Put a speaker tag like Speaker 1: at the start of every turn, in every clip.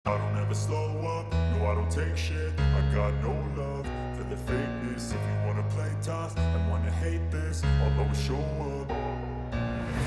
Speaker 1: I don't ever slow up, no I don't take shit. I got no love for the fakeness. If you wanna play tough and wanna hate this, I'll always show up.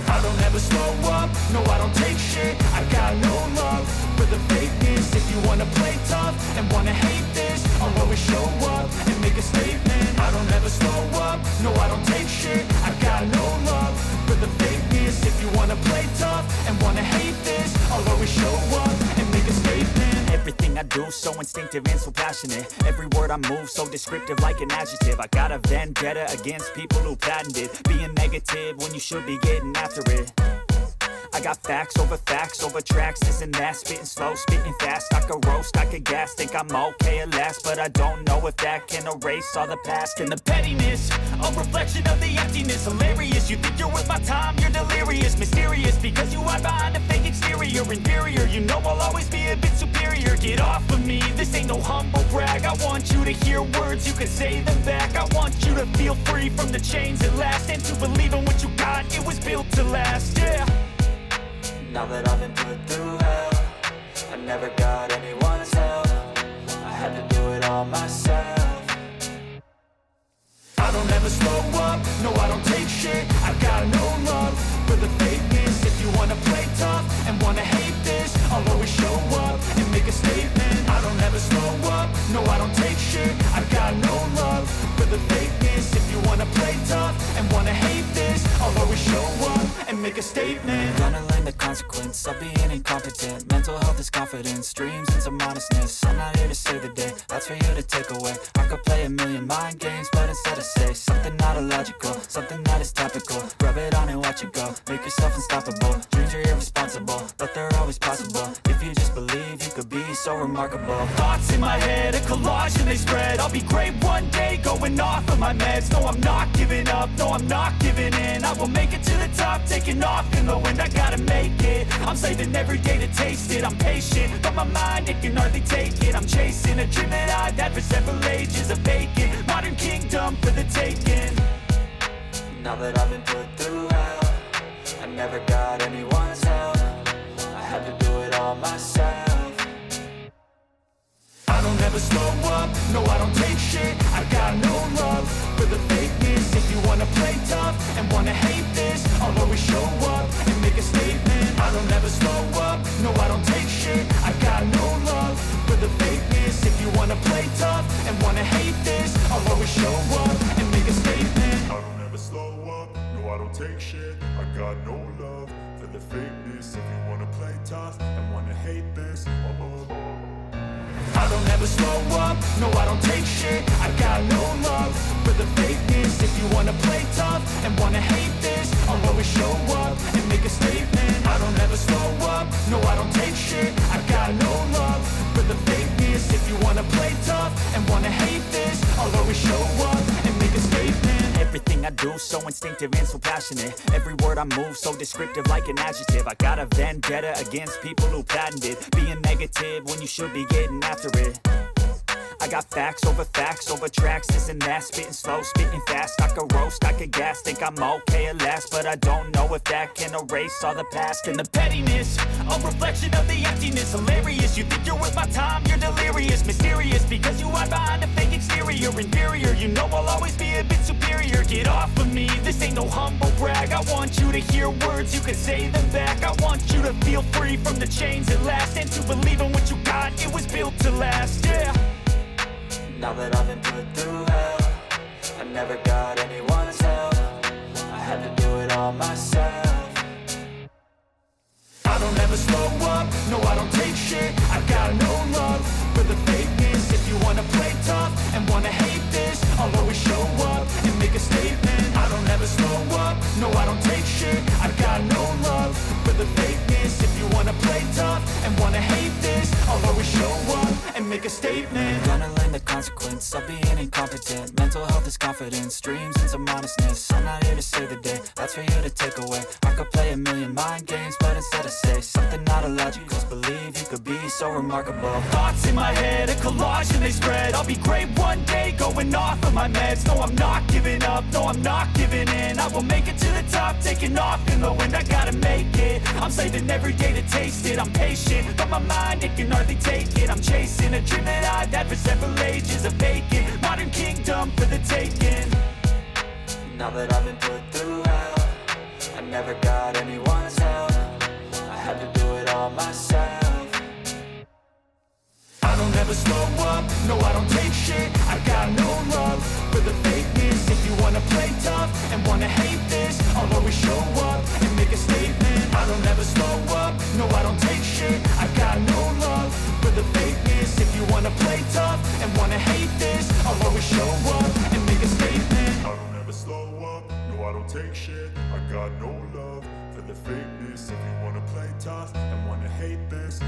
Speaker 1: I don't ever slow up, no I don't take shit. I got no love for the fakeness. If you wanna play tough and wanna hate this, I'll always show up and make a statement. I don't ever slow up, no I don't take shit. I got no love for the fakeness. If you wanna play tough and wanna hate this, I'll always show up and make a statement. Everything I do so instinctive and so passionate. Every word I move so descriptive like an adjective. I got a vendetta against people who patented being negative when you should be getting after it. I got facts over tracks, this and that. Spitting slow, spitting fast, I could roast, I could gas. Think I'm okay at last, but I don't know if that can erase all the past. And the pettiness, a reflection of the emptiness. Hilarious, you think you're worth my time, you're delirious. Mysterious, because you hide behind a fake exterior. Inferior, you know I'll always be a bit superior. Get off of me, this ain't no humble brag. I want you to hear words, you can say them back. I want you to feel free from the chains at last, and to believe in what you got, it was built to last, yeah.
Speaker 2: Now that I've been put through hell, I never got anyone's help. I had to do it all myself.
Speaker 1: I don't ever slow up, no I don't take shit. I got no love for the fakeness. If you wanna play tough and wanna hate this, I'll always show up and make a statement. I don't ever slow up, no I don't take shit. I got no love for the fakeness. If you wanna play tough and wanna hate this, I'll always show up and make a statement.
Speaker 2: Gonna learn the consequence of being incompetent. Mental health is confidence, dreams and some modestness. I'm not here to save the day, that's for you to take away. I could play a million mind games, but instead I say something not illogical, something that is topical. Rub it on and watch it go, make yourself unstoppable. Dreams are irresponsible, but they're always possible. If you just believe, you could be so remarkable.
Speaker 1: Thoughts in my head, a collage and they spread. I'll be great one day, going off of my meds. No, I'm not giving up, no, I'm not giving in. I will make it to the top, taking off in the wind. I gotta make it, I'm saving every day to taste it. I'm patient, but my mind, it can hardly take it. I'm chasing a dream that I've had for several ages. A vacant, modern kingdom for the taking.
Speaker 2: Now that I've been put through hell, I never got anyone's help. I had to do it all myself.
Speaker 1: I don't ever slow up, no I don't take shit. I got no love for the fakeness. If you wanna play tough and wanna hate this, I'll always show up and make a statement. I don't ever slow up, no I don't take shit. I got no love for the fakeness. If you wanna play tough and wanna hate this, I'll always show up and make a statement. I don't ever slow up, no I don't take shit. I got no love for the fakeness. If you wanna play tough and wanna hate this, I don't ever slow up, no I don't take shit. I got no love for the fakeness. If you wanna play tough and wanna hate this, I'll always show up and make a statement. I don't ever slow up, no I don't take shit. I got no love for the fakeness. If you wanna play tough and wanna hate this, I'll always show up and make a statement. Everything I do so instinctive and so passionate. Every word I move so descriptive like an adjective. I got a vendetta against people who patented being negative when you should be getting after it. I got facts over tracks, this and that. Spitting slow, spitting fast, I could roast, I could gas. Think I'm okay at last, but I don't know if that can erase all the past. And the pettiness, a reflection of the emptiness. Hilarious, you think you're worth my time, you're delirious. Mysterious, because you hide behind a fake exterior. Inferior, you know I'll always be a bit superior. Get off of me, this ain't no humble brag. I want you to hear words, you can say them back. I want you to feel free from the chains at last, and to believe in what you got, it was built to last, yeah.
Speaker 2: Now that I've been put through hell, I never got anyone's help. I had to do it all myself.
Speaker 1: I don't ever slow up, no I don't take shit. I got no love for the fakeness. If you wanna play tough and wanna hate this, I'll always show up and make a statement. I don't ever slow up, no I don't take shit. I got no love for the fakeness. If you wanna play tough and wanna hate this, I'll always show up and make a statement.
Speaker 2: Gonna learn the consequence of being incompetent. Mental health is confidence, dreams and some honestness. I'm not here to save the day, that's for you to take away. I could play a million mind games, but instead I say something not illogical. Just believe you could be so remarkable.
Speaker 1: Thoughts in my head, a collage and they spread. I'll be great one day, going off of my meds. No, I'm not giving up, no, I'm not giving in. I will make it to the top, taking off in the wind. I gotta make it, I'm saving every day to taste it. I'm patient, but my mind, it can hardly take it. I'm chasing a dream that I've had for several ages. A vacant, modern kingdom for the taking.
Speaker 2: Now that I've been put through hell, I never got anyone's help. I had to do it all myself.
Speaker 1: I don't ever slow up, no I don't take shit. I got no love for the fakeness. If you wanna play tough and wanna hate this, I'll always show up and make a statement. I don't ever slow up, no I don't take shit. I got no love for the fakeness. If you wanna play tough and wanna hate this, I'll always show up and make a statement.
Speaker 3: I don't ever slow up, no I don't take shit. I got no love for the fakeness. If you wanna play tough and wanna hate this,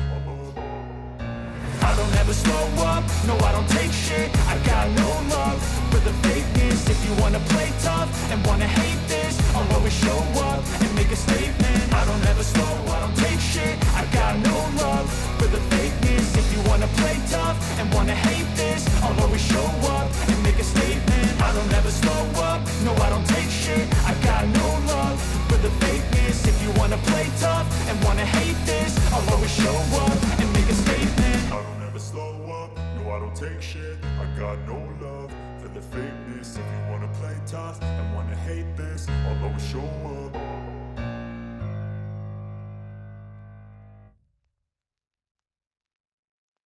Speaker 1: I don't ever slow up, no I don't take shit. I got no love for the fakeness. If you wanna play tough and wanna hate this, I'll always show up and make a statement. I don't ever slow, I don't take shit. I got no love for the fakeness. If you wanna play tough and wanna hate this, I'll always show up and make a statement. I don't ever slow up, no I don't take shit. I got no love for the fakeness. If you wanna play tough and wanna hate this, I'll always show up and make a statement.
Speaker 3: I don't ever slow up, no I don't take shit. I got no love for the fakeness. If you wanna play tough and wanna hate this, I'll always show up.